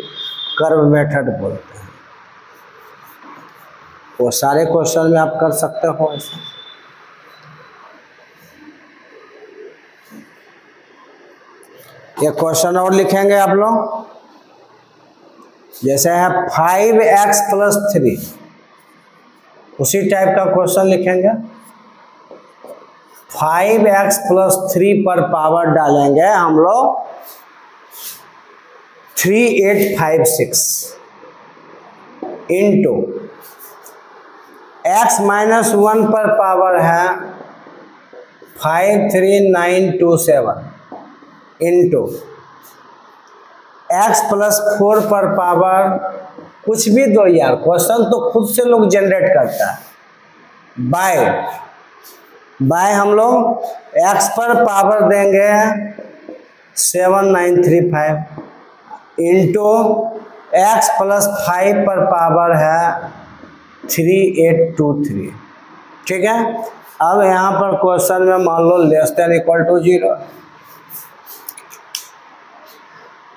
कर्व मेथड बोलते हैं। वो सारे क्वेश्चन में आप कर सकते हो ऐसा। एक क्वेश्चन और लिखेंगे आप लोग, जैसे है 5x + 3, उसी टाइप का क्वेश्चन लिखेंगे। 5x + 3 पर पावर डालेंगे हम लोग 3856 इंटू x - 1 पर पावर है 53927 इंटू x + 4 पर पावर, कुछ भी दो यार, क्वेश्चन तो खुद से लोग जनरेट करता है, बाय हम लोग x पर पावर देंगे 7935 इंटू x + 5 पर पावर है 3823। ठीक है, अब यहाँ पर क्वेश्चन में मान लो <= 0,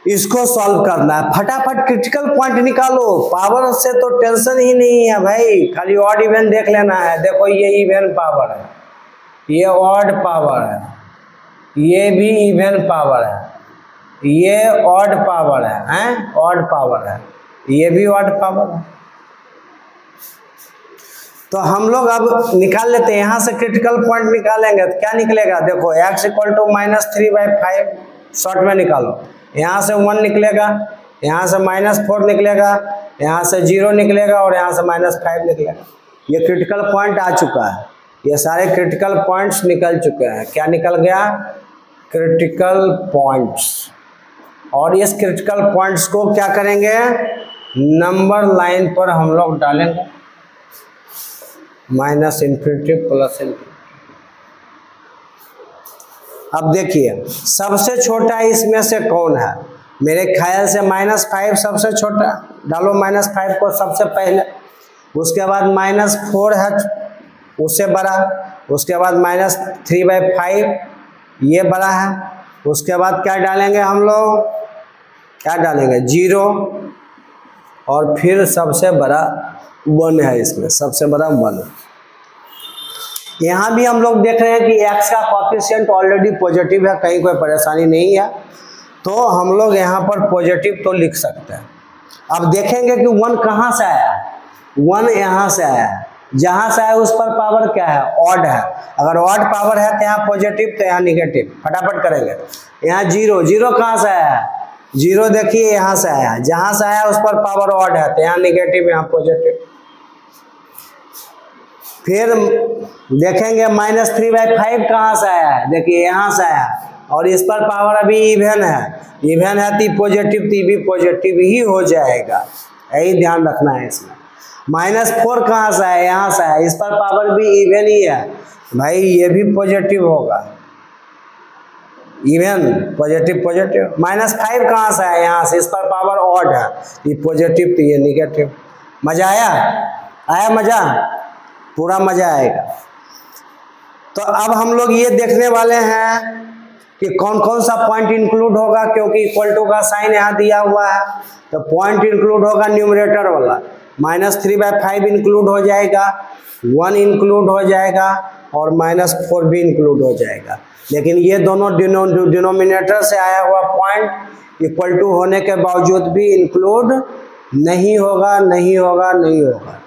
इसको सॉल्व करना है। फटाफट क्रिटिकल पॉइंट निकालो, पावर से तो टेंशन ही नहीं है भाई, खाली ऑड इवन देख लेना है। देखो ये इवन पावर है, ये ऑड पावर है, ये भी इवन पावर है, ये ऑड पावर है, ऑड पावर है, ये भी ऑड पावर है। तो हम लोग अब निकाल लेते हैं, यहाँ से क्रिटिकल पॉइंट निकालेंगे तो क्या निकलेगा, देखो x = -3/5, शॉर्ट में निकालो। यहाँ से 1 निकलेगा, यहाँ से -4 निकलेगा, यहाँ से 0 निकलेगा और यहाँ से -5 निकलेगा। ये क्रिटिकल पॉइंट आ चुका है, ये सारे क्रिटिकल पॉइंट्स निकल चुके हैं। क्या निकल गया, क्रिटिकल पॉइंट्स। और इस क्रिटिकल पॉइंट्स को क्या करेंगे, नंबर लाइन पर हम लोग डालेंगे, -∞ +∞। अब देखिए सबसे छोटा इसमें से कौन है, मेरे ख्याल से -5 सबसे छोटा, डालो -5 को सबसे पहले, उसके बाद -4 है उससे बड़ा, उसके बाद -3/5 ये बड़ा है, उसके बाद क्या डालेंगे हम लोग, क्या डालेंगे 0, और फिर सबसे बड़ा 1 है, इसमें सबसे बड़ा 1। यहाँ भी हम लोग देख रहे हैं कि x का कोएफिशिएंट ऑलरेडी पॉजिटिव है, कहीं कोई परेशानी नहीं है, तो हम लोग यहाँ पर पॉजिटिव तो लिख सकते हैं। अब देखेंगे कि 1 कहाँ से आया है, 1 यहाँ से आया है, जहां से आया उस पर पावर क्या है, ऑड है। अगर ऑड पावर है तो यहाँ पॉजिटिव तो यहाँ निगेटिव, फटाफट करेंगे। यहाँ जीरो, जीरो कहाँ से आया है, जीरो देखिए यहाँ से आया, जहां से आया उस पर पावर ऑड है तो यहाँ निगेटिव यहाँ पॉजिटिव। फिर देखेंगे -3/5 कहाँ से आया है, देखिए यहाँ से आया, और इस पर पावर अभी इवन है, इवन है तो पॉजिटिव, तो भी पॉजिटिव ही हो जाएगा, यही ध्यान रखना है इसमें। -4 कहाँ से आया, यहाँ से आया, इस पर पावर भी इवन ही है भाई, ये भी पॉजिटिव होगा, इवन पॉजिटिव पॉजिटिव। -5 कहाँ से आया, यहाँ से, इस पर पावर ऑड है, ये पॉजिटिव तो ये निगेटिव। मजा आया, आया मजा, पूरा मजा आएगा। तो अब हम लोग ये देखने वाले हैं कि कौन कौन सा पॉइंट इंक्लूड होगा, क्योंकि इक्वल टू का साइन यहाँ दिया हुआ है, तो पॉइंट इंक्लूड होगा न्यूमरेटर वाला, -3/5 इंक्लूड हो जाएगा, 1 इंक्लूड हो जाएगा और -4 भी इंक्लूड हो जाएगा। लेकिन ये दोनों डिनोमिनेटर से आया हुआ पॉइंट इक्वल टू होने के बावजूद भी इंक्लूड नहीं होगा, नहीं होगा, नहीं होगा।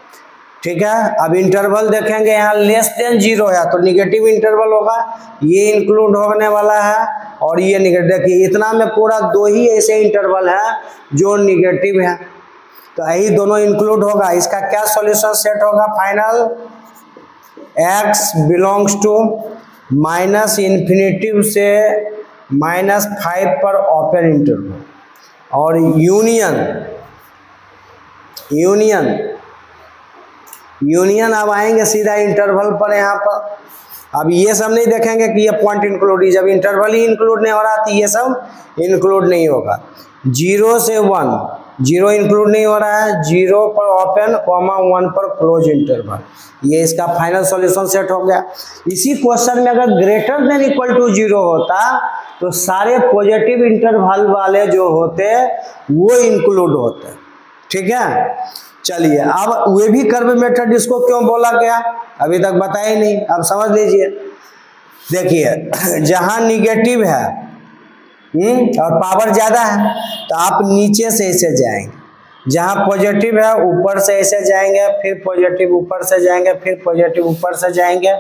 ठीक है, अब इंटरवल देखेंगे, यहाँ <0 है तो निगेटिव इंटरवल होगा, ये इंक्लूड होने वाला है और ये निगेटिव। देखिए इतना में पूरा 2 ही ऐसे इंटरवल है जो निगेटिव है, तो यही दोनों इंक्लूड होगा। इसका क्या सॉल्यूशन सेट होगा फाइनल, x बिलोंग्स टू -∞ से -5 पर ओपन इंटरवल, और यूनियन अब आएंगे सीधा इंटरवल पर। यहाँ पर अब ये सब नहीं देखेंगे कि ये पॉइंट इंक्लूड, जब इंटरवल ही इंक्लूड नहीं हो रहा तो ये सब इंक्लूड नहीं होगा। 0 से 1, 0 इंक्लूड नहीं हो रहा है, 0 पर ओपन, 1 पर क्लोज इंटरवल, ये इसका फाइनल सॉल्यूशन सेट हो गया। इसी क्वेश्चन में अगर ग्रेटर देन इक्वल टू 0 होता तो सारे पॉजिटिव इंटरवल वाले जो होते वो इंक्लूड होते। ठीक है, चलिए अब वे भी कर्व मेथड इसको क्यों बोला गया अभी तक बताया नहीं, अब समझ लीजिए। देखिए जहां निगेटिव है और पावर ज्यादा है तो आप नीचे से ऐसे जाएंगे, जहां पॉजिटिव है ऊपर से ऐसे जाएंगे, फिर पॉजिटिव ऊपर से जाएंगे, फिर पॉजिटिव ऊपर से जाएंगे,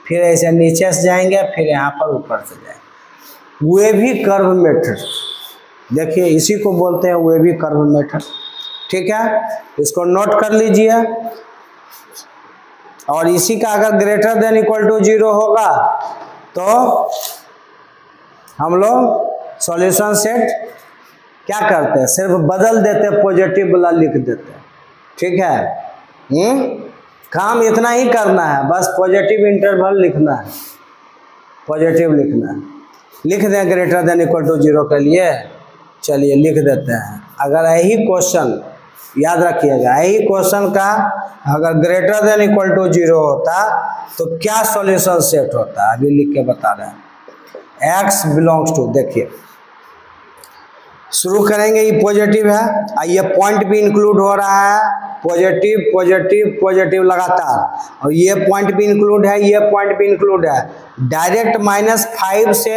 फिर ऐसे नीचे से जाएंगे, फिर यहाँ पर ऊपर से जाएंगे, वे भी कर्व मेथड। देखिए इसी को बोलते हैं वे भी कर्व मेथड। ठीक है, इसको नोट कर लीजिए। और इसी का अगर ग्रेटर देन इक्वल टू 0 होगा तो हम लोग सॉल्यूशन सेट क्या करते हैं, सिर्फ बदल देते, पॉजिटिव वाला लिख देते। ठीक है, काम इतना ही करना है, बस पॉजिटिव इंटरवल लिखना है, पॉजिटिव लिखना है। लिख दें ग्रेटर देन इक्वल टू 0 के लिए, चलिए लिख देते हैं। अगर यही क्वेश्चन याद रखिएगा, यही क्वेश्चन का अगर ग्रेटर देन इक्वल टू 0 होता तो क्या सॉल्यूशन सेट होता, अभी लिख के बता रहे हैं। x बिलोंग्स टू, देखिए शुरू करेंगे, ये पॉजिटिव है, ये पॉइंट भी इंक्लूड हो रहा है, पॉजिटिव पॉजिटिव पॉजिटिव लगातार, और ये पॉइंट भी इंक्लूड है, ये पॉइंट भी इंक्लूड है। डायरेक्ट -5 से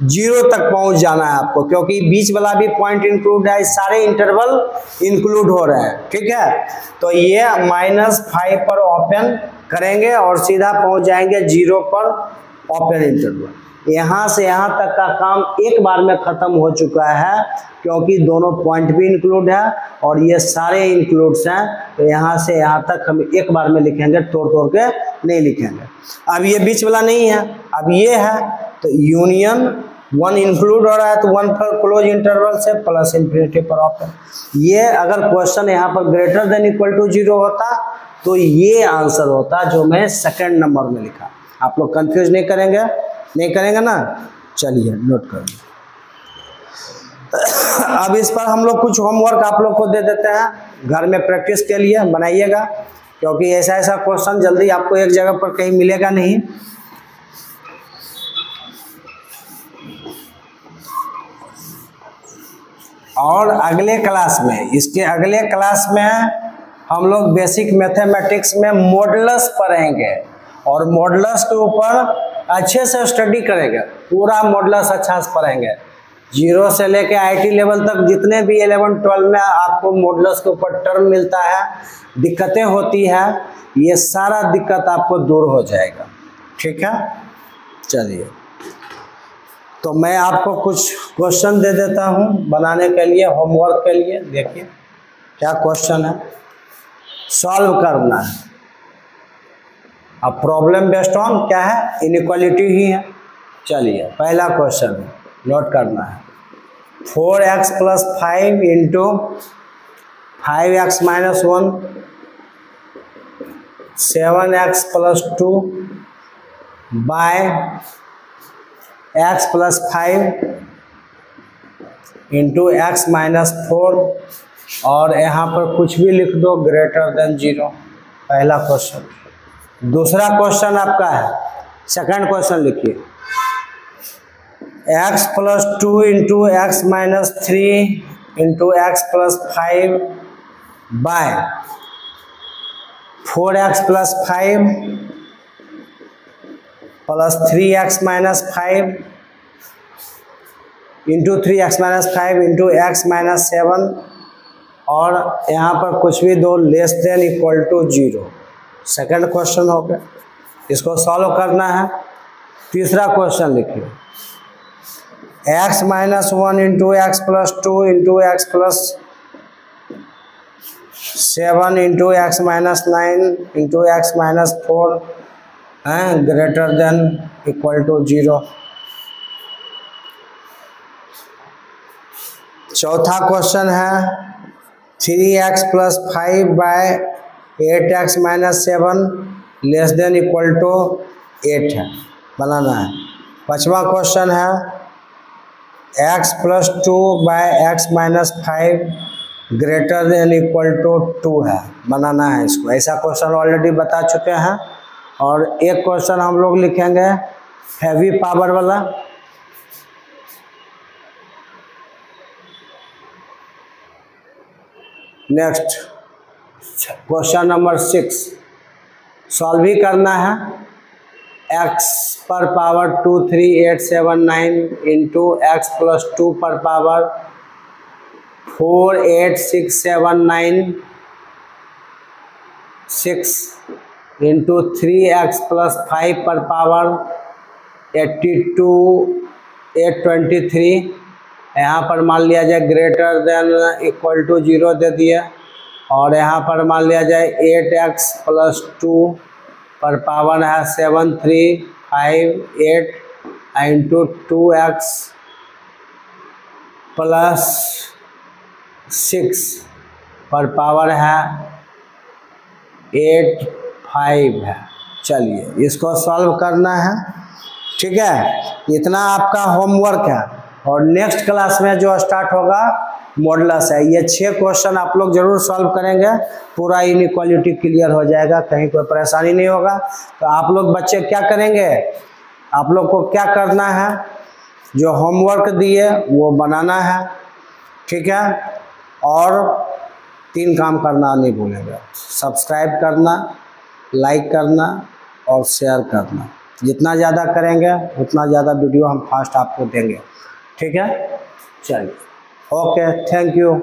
0 तक पहुंच जाना है आपको, क्योंकि बीच वाला भी पॉइंट इंक्लूड है, सारे इंटरवल इंक्लूड हो रहे हैं। ठीक है, तो ये -5 पर ओपन करेंगे और सीधा पहुंच जाएंगे 0 पर ओपन इंटरवल। यहाँ से यहाँ तक का काम एक बार में खत्म हो चुका है, क्योंकि दोनों पॉइंट भी इंक्लूड है और ये सारे इंक्लूड्स हैं, तो यहाँ से यहाँ तक हम एक बार में लिखेंगे, तोड़ तोड़ के नहीं लिखेंगे। अब ये बीच वाला नहीं है, अब ये है, तो यूनियन 1 इंक्लूड हो रहा है तो 1 पर क्लोज इंटरवल से +∞ पर ओपन। ये अगर क्वेश्चन यहाँ पर ग्रेटर देन इक्वल टू 0 होता तो ये आंसर होता जो मैं सेकंड नंबर में लिखा। आप लोग कंफ्यूज नहीं करेंगे, नहीं करेंगे ना, चलिए नोट कर लीजिए। अब इस पर हम लोग कुछ होमवर्क आप लोग को दे देते हैं, घर में प्रैक्टिस के लिए बनाइएगा, क्योंकि ऐसा ऐसा क्वेश्चन जल्दी आपको एक जगह पर कहीं मिलेगा नहीं। और अगले क्लास में, इसके अगले क्लास में हम लोग बेसिक मैथमेटिक्स में मॉडुलस पढ़ेंगे और मॉडुलस के ऊपर अच्छे से स्टडी करेंगे, पूरा मॉडुलस अच्छा से पढ़ेंगे। 0 से लेके आईटी लेवल तक जितने भी 11-12 में आपको मॉडुलस के ऊपर टर्म मिलता है, दिक्कतें होती है, ये सारा दिक्कत आपको दूर हो जाएगा। ठीक है, चलिए तो मैं आपको कुछ क्वेश्चन दे देता हूँ बनाने के लिए, होमवर्क के लिए। देखिए क्या क्वेश्चन है, सॉल्व करना है। अब प्रॉब्लम बेस्ड ऑन क्या है, इनइक्वालिटी ही है। चलिए पहला क्वेश्चन नोट करना है, 4x + 5 into 5x - 1 7x + 2 by x + 5 into x - 4 और यहाँ पर कुछ भी लिख दो ग्रेटर देन 0। पहला क्वेश्चन। दूसरा क्वेश्चन आपका है, सेकंड क्वेश्चन लिखिए, x + 2 into x - 3 into x + 5 by 4x + 5 plus 3x - 5 into 3x - 5 into x - 7 और यहाँ पर कुछ भी दो less than equal to 0। Second question हो गया, इसको सॉल्व करना है। तीसरा क्वेश्चन लिखिए, x - 1 into x + 2 into x + 7 into x - 9 into x - 4 greater than equal to 0। चौथा क्वेश्चन है, 3x + 5 by 8x - 7 less than equal to 8 है, बनाना है। पांचवा क्वेश्चन है, x + 2 by x - 5 greater than equal to 2 है, बनाना है इसको। ऐसा क्वेश्चन ऑलरेडी बता चुके हैं। और एक क्वेश्चन हम लोग लिखेंगे हैवी पावर वाला। नेक्स्ट क्वेश्चन नंबर 6 सॉल्व ही करना है। x पर पावर 2 3 8 7 9 इंटू x + 2 पर पावर 4 8 6 7 9 6 इंटू 3x + 5 पर पावर 82 823। यहाँ पर मान लिया जाए ग्रेटर देन इक्वल टू 0 दे दिए और यहाँ पर मान लिया जाए 8x + 2 पर पावर है 7 3 5 8 इंटू 2x + 6 पर पावर है 8 5 है। चलिए इसको सॉल्व करना है। ठीक है, इतना आपका होमवर्क है और नेक्स्ट क्लास में जो स्टार्ट होगा मॉडुलस है। ये 6 क्वेश्चन आप लोग जरूर सॉल्व करेंगे, पूरा इनइक्वालिटी क्लियर हो जाएगा, कहीं कोई परेशानी नहीं होगा। तो आप लोग बच्चे क्या करेंगे, आप लोग को क्या करना है, जो होमवर्क दिए वो बनाना है। ठीक है, और 3 काम करना नहीं भूलेंगे, सब्सक्राइब करना, लाइक करना और शेयर करना। जितना ज़्यादा करेंगे उतना ज़्यादा वीडियो हम फास्ट आपको देंगे। ठीक है, चलिए ओके, थैंक यू।